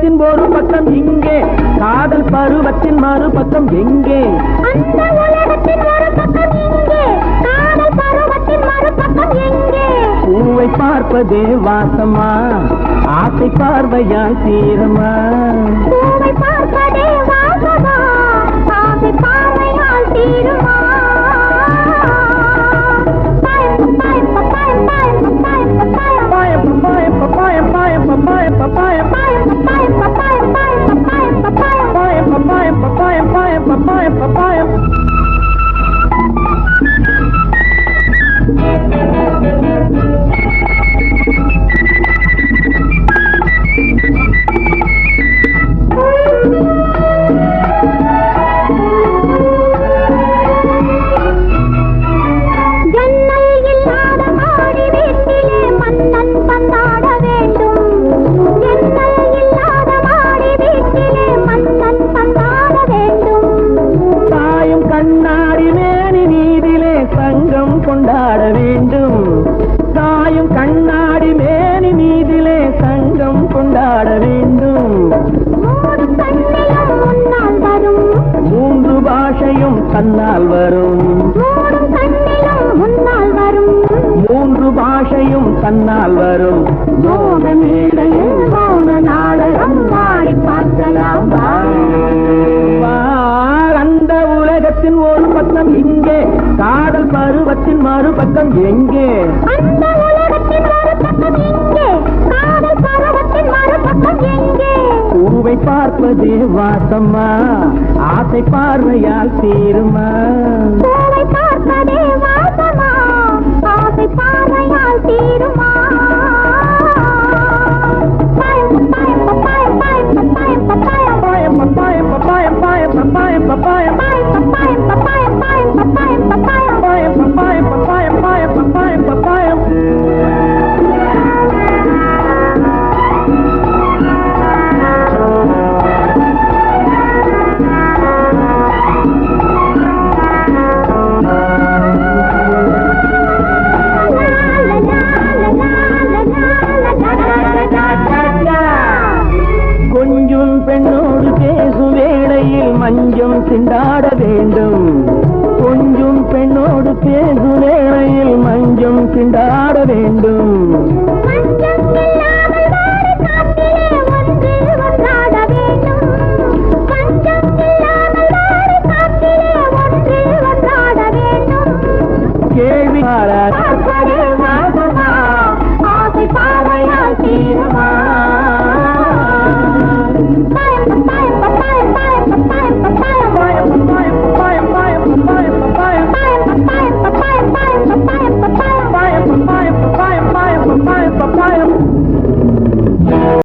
உலகத்தின் ஒரு பக்கம் இங்கே, காதல் பருவத்தின் மறுபக்கம் எங்கே? அந்த உலகத்தின் ஒரு பக்கம் இங்கே, காதல் பருவத்தின் மறுபக்கம் எங்கே? பூவை பார்ப்பதே வாசமா, ஆசை பார்வையால் தீரமா? பூவை பார்ப்பதே வாசமா, ஆசை பார்வையால் தீருமா? கொண்டாட வேண்டும், தாயும் கண்ணாடி மேனி மீதிலே சங்கம் கொண்டாட வேண்டும். மூன்று பாஷையும் தன்னால் வரும், மூன்று பாஷையும் தன்னால் வரும். மோக மேடையில் மோக நாடகம் ஆடி பார்க்கலாம். அந்த உலகத்தின் ஒரு பக்கம் இங்கே, காதல் பருவத்தின் மறுபக்கம் எங்கே? அந்த உலகத்தின் ஒரு பக்கம் இங்கே, காதல் பருவத்தின் மறுபக்கம் எங்கே? பூவை பார்ப்பதே வாசமா, ஆசை பார்வையால் தீருமா? பூவை பார்ப்பதே வாசமா, ஆசை பார்வையால்